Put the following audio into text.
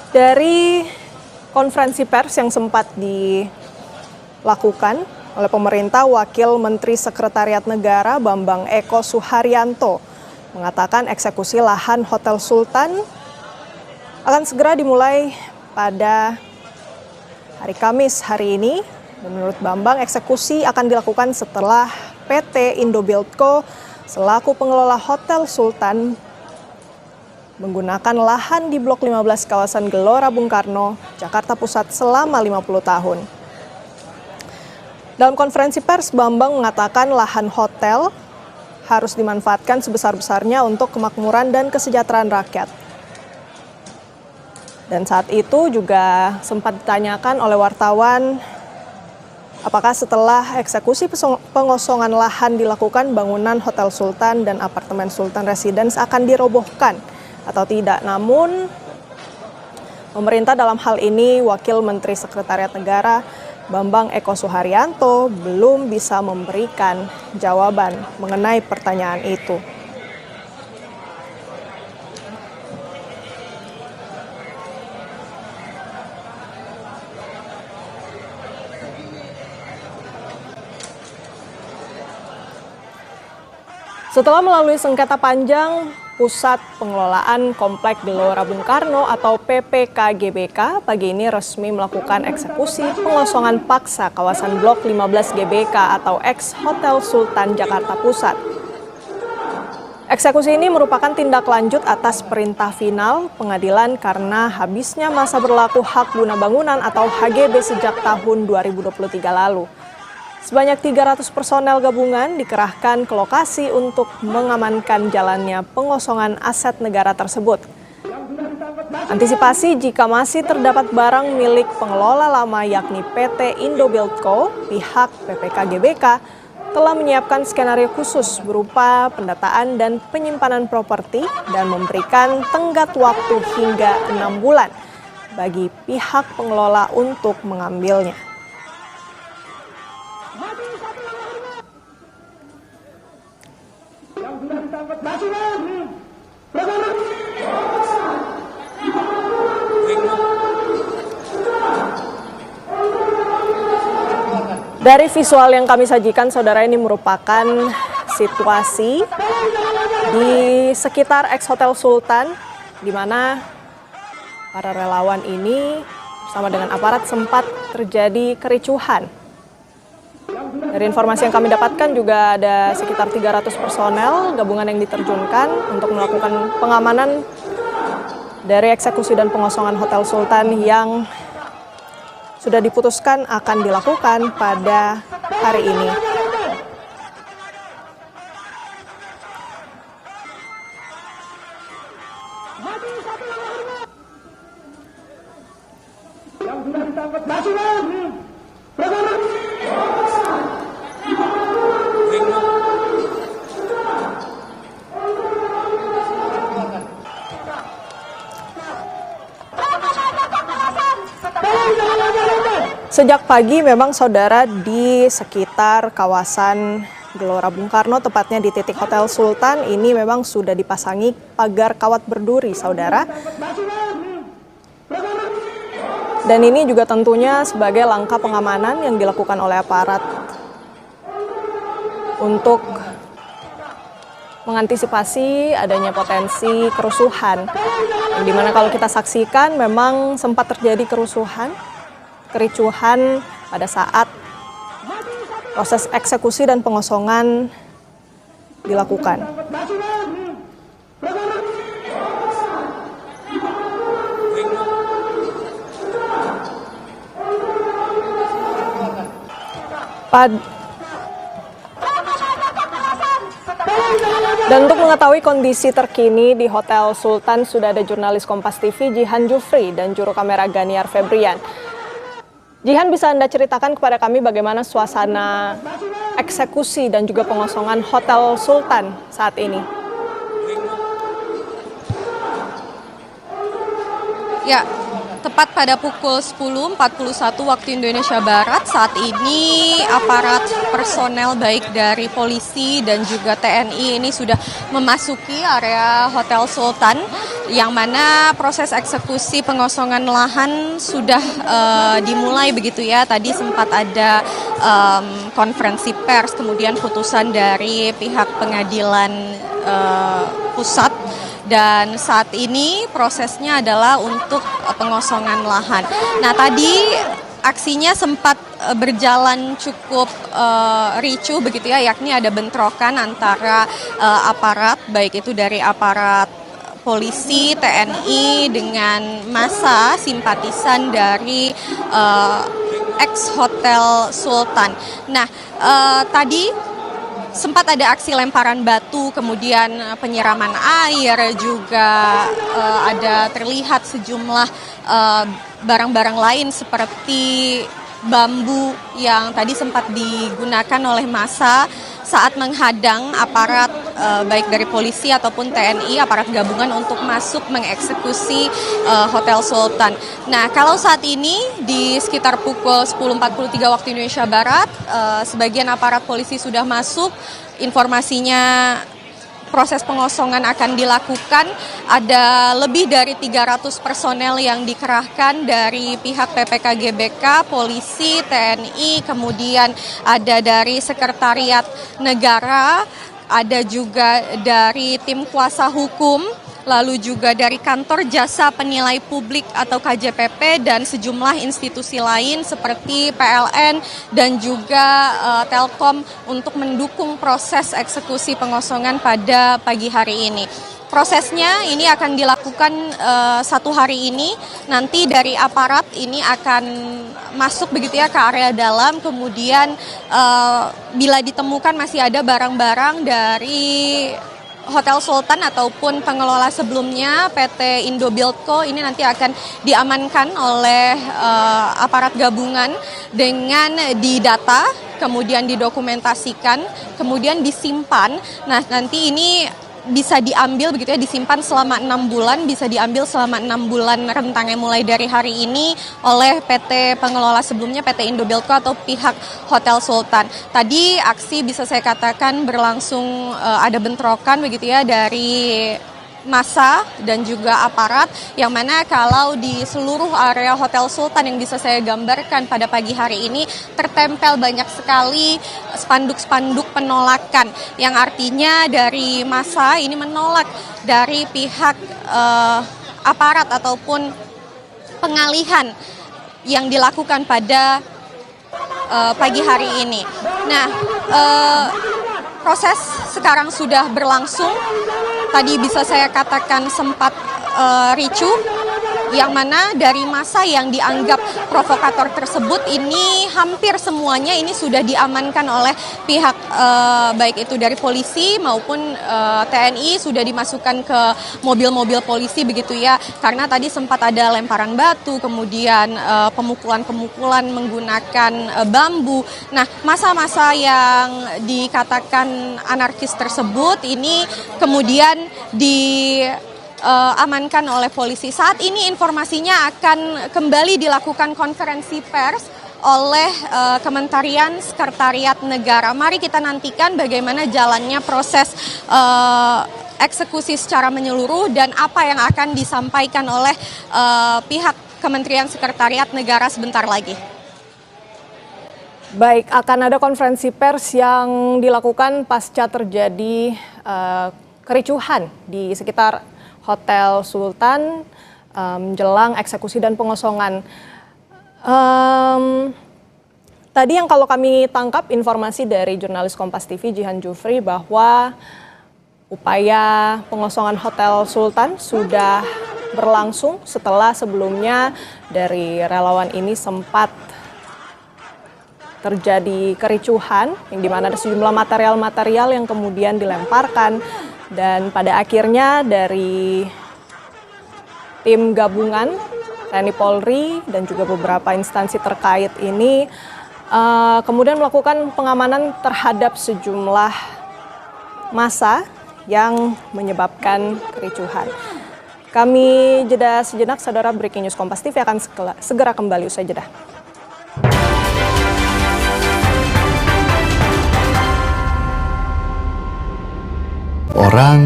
Dari konferensi pers yang sempat dilakukan oleh pemerintah, Wakil Menteri Sekretariat Negara Bambang Eko Suharyanto mengatakan eksekusi lahan Hotel Sultan akan segera dimulai pada hari Kamis hari ini. Dan menurut Bambang, eksekusi akan dilakukan setelah PT Indobuildco selaku pengelola Hotel Sultan menggunakan lahan di Blok 15 kawasan Gelora Bung Karno, Jakarta Pusat selama 50 tahun. Dalam konferensi pers, Bambang mengatakan lahan hotel harus dimanfaatkan sebesar-besarnya untuk kemakmuran dan kesejahteraan rakyat. Dan saat itu juga sempat ditanyakan oleh wartawan, apakah setelah eksekusi pengosongan lahan dilakukan, bangunan Hotel Sultan dan apartemen Sultan Residence akan dirobohkan atau tidak. Namun, pemerintah dalam hal ini, Wakil Menteri Sekretariat Negara Bambang Eko Suharyanto belum bisa memberikan jawaban mengenai pertanyaan itu. Setelah melalui sengketa panjang, Pusat Pengelolaan Komplek Gelora Bung Karno atau PPK-GBK pagi ini resmi melakukan eksekusi pengosongan paksa kawasan Blok 15 GBK atau ex Hotel Sultan Jakarta Pusat. Eksekusi ini merupakan tindak lanjut atas perintah final pengadilan karena habisnya masa berlaku hak guna bangunan atau HGB sejak tahun 2023 lalu. Sebanyak 300 personel gabungan dikerahkan ke lokasi untuk mengamankan jalannya pengosongan aset negara tersebut. Antisipasi jika masih terdapat barang milik pengelola lama yakni PT Indobuildco, pihak PPK-GBK telah menyiapkan skenario khusus berupa pendataan dan penyimpanan properti dan memberikan tenggat waktu hingga 6 bulan bagi pihak pengelola untuk mengambilnya. Dari visual yang kami sajikan, saudara, ini merupakan situasi di sekitar ex Hotel Sultan, di mana para relawan ini bersama dengan aparat sempat terjadi kericuhan. Dari informasi yang kami dapatkan juga ada sekitar 300 personel gabungan yang diterjunkan untuk melakukan pengamanan dari eksekusi dan pengosongan Hotel Sultan yang sudah diputuskan akan dilakukan pada hari ini. Sejak pagi memang saudara di sekitar kawasan Gelora Bung Karno, tepatnya di titik Hotel Sultan, ini memang sudah dipasangi pagar kawat berduri, saudara. Dan ini juga tentunya sebagai langkah pengamanan yang dilakukan oleh aparat untuk mengantisipasi adanya potensi kerusuhan. Yang dimana kalau kita saksikan memang sempat terjadi kericuhan pada saat proses eksekusi dan pengosongan dilakukan. Dan untuk mengetahui kondisi terkini di Hotel Sultan sudah ada jurnalis Kompas TV Jihan Jufri dan juru kamera Ganiar Febrian. Jihan, bisa Anda ceritakan kepada kami bagaimana suasana eksekusi dan juga pengosongan Hotel Sultan saat ini? Ya, tepat pada pukul 10.41 waktu Indonesia Barat, saat ini aparat personel baik dari polisi dan juga TNI ini sudah memasuki area Hotel Sultan, yang mana proses eksekusi pengosongan lahan sudah dimulai begitu ya. Tadi sempat ada konferensi pers, kemudian putusan dari pihak pengadilan pusat. Dan saat ini prosesnya adalah untuk pengosongan lahan. Nah, tadi aksinya sempat berjalan cukup ricuh begitu ya, yakni ada bentrokan antara aparat, baik itu dari aparat polisi, TNI dengan massa simpatisan dari ex Hotel Sultan. Nah, tadi sempat ada aksi lemparan batu, kemudian penyiraman air, juga ada terlihat sejumlah barang-barang lain seperti bambu yang tadi sempat digunakan oleh massa saat menghadang aparat baik dari polisi ataupun TNI, aparat gabungan untuk masuk mengeksekusi Hotel Sultan. Nah, kalau saat ini di sekitar pukul 10.43 waktu Indonesia Barat, sebagian aparat polisi sudah masuk. Informasinya proses pengosongan akan dilakukan. Ada lebih dari 300 personel yang dikerahkan dari pihak PPK GBK, polisi, TNI, kemudian ada dari Sekretariat Negara, ada juga dari tim kuasa hukum, lalu juga dari Kantor Jasa Penilai Publik atau KJPP, dan sejumlah institusi lain seperti PLN dan juga Telkom untuk mendukung proses eksekusi pengosongan pada pagi hari ini. Prosesnya ini akan dilakukan 1 hari ini, nanti dari aparat ini akan masuk begitu ya ke area dalam, kemudian bila ditemukan masih ada barang-barang dari Hotel Sultan ataupun pengelola sebelumnya PT Indobuildco, ini nanti akan diamankan oleh aparat gabungan dengan didata, kemudian didokumentasikan, kemudian disimpan. Nah, nanti ini bisa diambil begitu ya, disimpan selama 6 bulan, bisa diambil selama 6 bulan rentangnya mulai dari hari ini oleh PT pengelola sebelumnya, PT Indobuildco atau pihak Hotel Sultan. Tadi aksi bisa saya katakan berlangsung ada bentrokan begitu ya dari massa dan juga aparat, yang mana kalau di seluruh area Hotel Sultan yang bisa saya gambarkan pada pagi hari ini tertempel banyak sekali spanduk-spanduk penolakan, yang artinya dari massa ini menolak dari pihak aparat ataupun pengalihan yang dilakukan pada pagi hari ini. Nah, proses sekarang sudah berlangsung. Tadi bisa saya katakan sempat ricuh, yang mana dari massa yang dianggap provokator tersebut ini hampir semuanya ini sudah diamankan oleh pihak baik itu dari polisi maupun TNI, sudah dimasukkan ke mobil-mobil polisi begitu ya, karena tadi sempat ada lemparan batu, kemudian pemukulan-pemukulan menggunakan bambu. Nah, massa-massa yang dikatakan anarkis tersebut ini kemudian amankan oleh polisi. Saat ini informasinya akan kembali dilakukan konferensi pers oleh Kementerian Sekretariat Negara. Mari kita nantikan bagaimana jalannya proses eksekusi secara menyeluruh dan apa yang akan disampaikan oleh pihak Kementerian Sekretariat Negara sebentar lagi. Baik, akan ada konferensi pers yang dilakukan pasca terjadi kericuhan di sekitar Hotel Sultan menjelang eksekusi dan pengosongan. Tadi yang kalau kami tangkap informasi dari jurnalis Kompas TV Jihan Jufri bahwa upaya pengosongan Hotel Sultan sudah berlangsung setelah sebelumnya dari relawan ini sempat terjadi kericuhan, yang dimana ada sejumlah material-material yang kemudian dilemparkan. Dan pada akhirnya dari tim gabungan TNI Polri dan juga beberapa instansi terkait ini kemudian melakukan pengamanan terhadap sejumlah massa yang menyebabkan kericuhan. Kami jeda sejenak, saudara. Breaking News Kompas TV akan segera kembali usai jeda. Orang